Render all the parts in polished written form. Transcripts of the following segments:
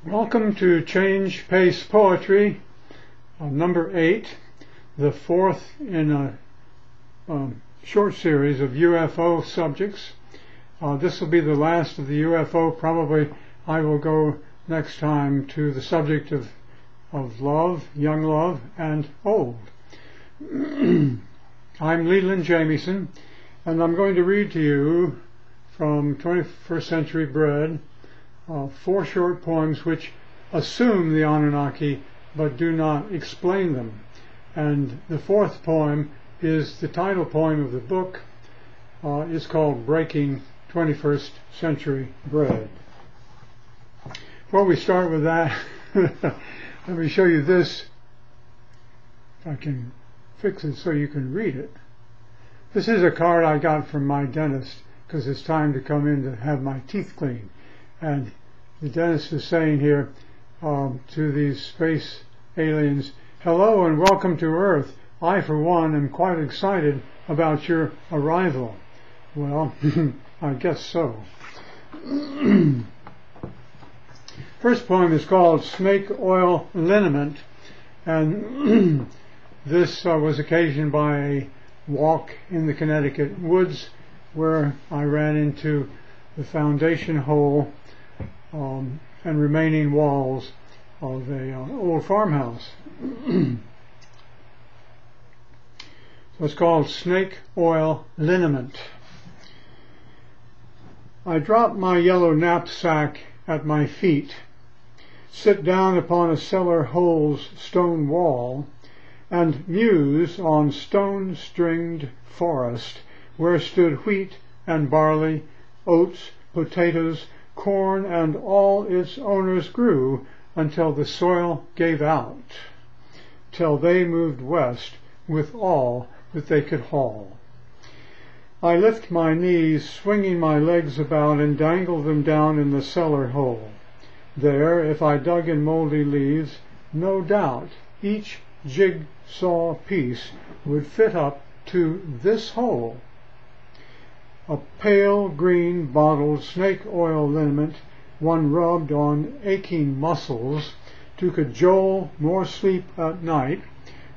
Welcome to Change Pace Poetry, number 8, the fourth in a short series of UFO subjects. This will be the last of the UFO. Probably I will go next time to the subject of love, young love, and old. I'm Leland Jamieson, and I'm going to read to you from 21st Century Bread 4 short poems which assume the Anunnaki but do not explain them. And the fourth poem is the title poem of the book. It's called Breaking 21st Century Bread. Before we start with that, let me show you this. If I can fix it so you can read it. This is a card I got from my dentist because it's time to come in to have my teeth cleaned. And the dentist is saying here to these space aliens, "Hello and welcome to Earth. I, for one, am quite excited about your arrival." Well, I guess so. First poem is called Snake Oil Liniment, and this was occasioned by a walk in the Connecticut woods where I ran into the foundation hole and remaining walls of a old farmhouse. So it's called Snake Oil Liniment. I drop my yellow knapsack at my feet, sit down upon a cellar hole's stone wall, and muse on stone-stringed forest where stood wheat and barley, oats, potatoes, corn, and all its owners grew until the soil gave out, till they moved west with all that they could haul. I lift my knees, swinging my legs about, and dangle them down in the cellar hole. There, if I dug in moldy leaves, no doubt each jigsaw piece would fit up to this hole. A pale green bottled snake oil liniment, one rubbed on aching muscles to cajole more sleep at night,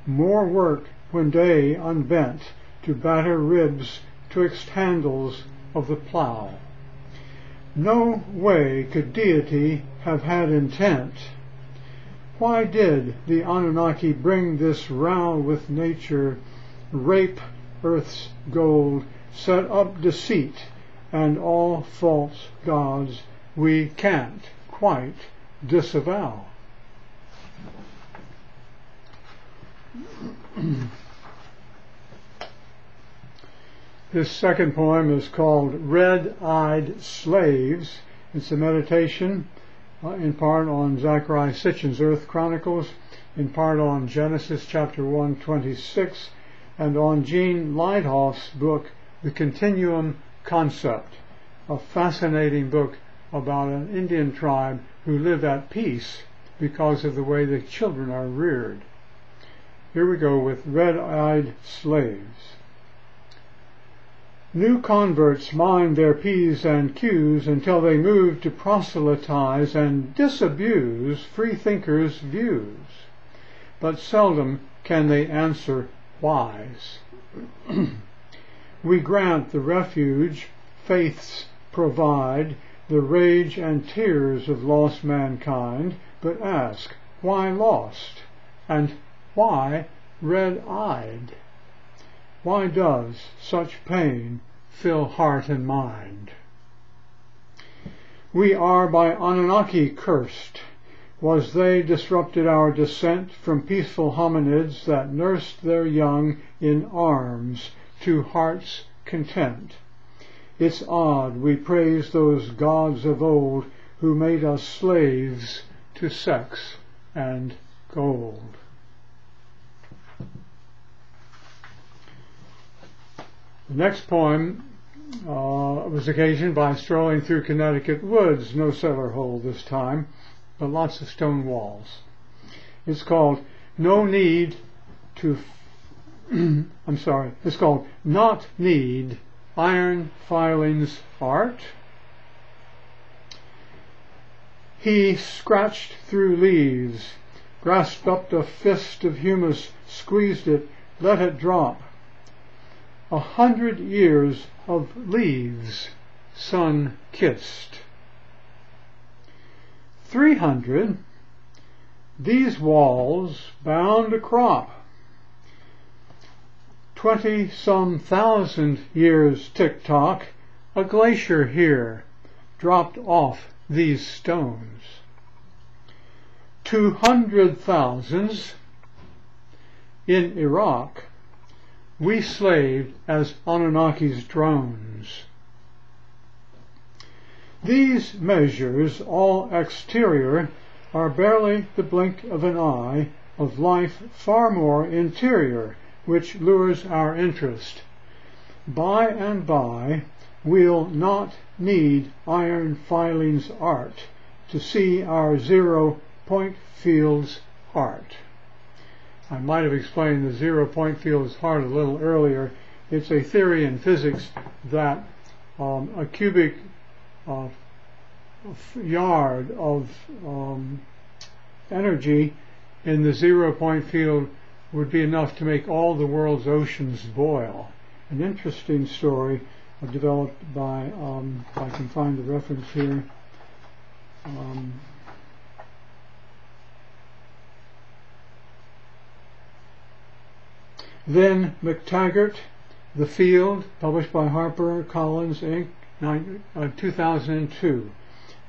more work when day unbent to batter ribs twixt handles of the plow. No way could deity have had intent. Why did the Anunnaki bring this row with nature, rape earth's gold, set up deceit and all false gods we can't quite disavow? This second poem is called Red-Eyed Slaves. It's a meditation in part on Zachariah Sitchin's Earth Chronicles, in part on Genesis chapter 1:26, and on Gene Leidhoff's book The Continuum Concept, a fascinating book about an Indian tribe who live at peace because of the way the children are reared. Here we go with Red-Eyed Slaves. New converts mind their P's and Q's until they move to proselytize and disabuse freethinkers' views. But seldom can they answer whys. We grant the refuge faiths provide, the rage and tears of lost mankind, but ask, why lost? And why red-eyed? Why does such pain fill heart and mind? We are by Anunnaki cursed. Was they disrupted our descent from peaceful hominids that nursed their young in arms to heart's content? It's odd we praise those gods of old who made us slaves to sex and gold. The next poem was occasioned by strolling through Connecticut woods, no cellar hole this time, but lots of stone walls. It's called No Need to it's called Not Need Iron Filings Art. He scratched through leaves, grasped up a fist of humus, squeezed it, let it drop. 100 years of leaves, sun-kissed. 300, these walls bound a crop. 20-some thousand years tick-tock, a glacier here dropped off these stones. 200,000 in Iraq, we slaved as Anunnakis drones. These measures, all exterior, are barely the blink of an eye of life far more interior, which lures our interest. By and by, we'll not need iron filing's art to see our 0-point field's art. I might have explained the 0-point field's art a little earlier. It's a theory in physics that a cubic yard of energy in the 0-point field would be enough to make all the world's oceans boil. An interesting story developed by, if I can find the reference here, Then McTaggart, The Field, published by HarperCollins Inc., 2002.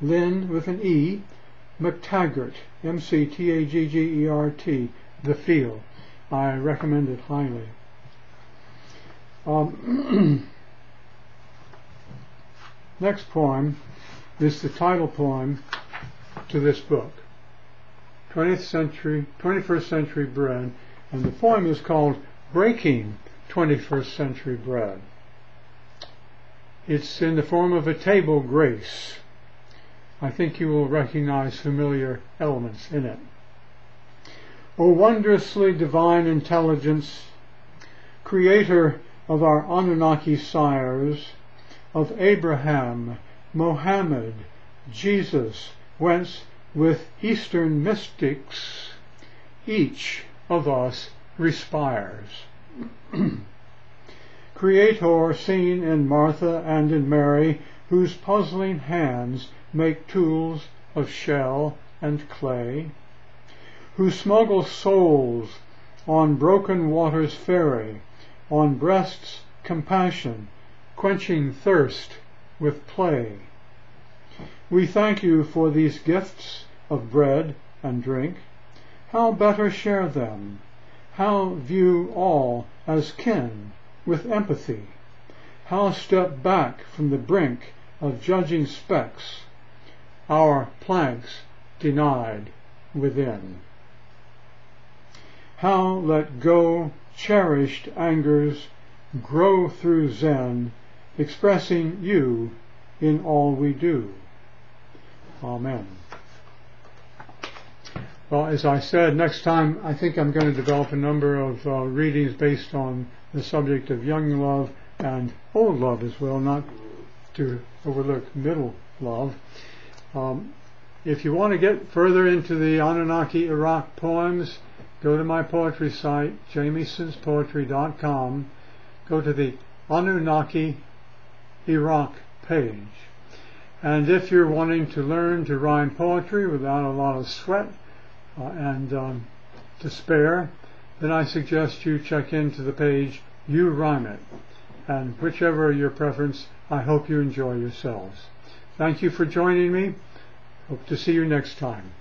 Lynn with an E, McTaggart, M-C-T-A-G-G-E-R-T, The Field. I recommend it highly. Next poem is the title poem to this book, 21st Century Bread, and the poem is called Breaking 21st Century Bread. It's in the form of a table grace. I think you will recognize familiar elements in it. O wondrously divine intelligence, creator of our Anunnaki sires, of Abraham, Mohammed, Jesus, whence with Eastern mystics each of us respires. Creator seen in Martha and in Mary, whose puzzling hands make tools of shell and clay, who smuggle souls on broken waters ferry, on breasts compassion, quenching thirst with play. We thank you for these gifts of bread and drink. How better share them? How view all as kin with empathy? How step back from the brink of judging specks, our planks denied within? How let go cherished angers, grow through Zen, expressing you in all we do. Amen. Well, as I said, next time I think I'm going to develop a number of readings based on the subject of young love and old love as well, not to overlook middle love. If you want to get further into the Anunnaki Iraq poems, go to my poetry site, jamiesonspoetry.com. Go to the Anunnaki Iraq page. And if you're wanting to learn to rhyme poetry without a lot of sweat and despair, then I suggest you check into the page You Rhyme It. And whichever your preference, I hope you enjoy yourselves. Thank you for joining me. Hope to see you next time.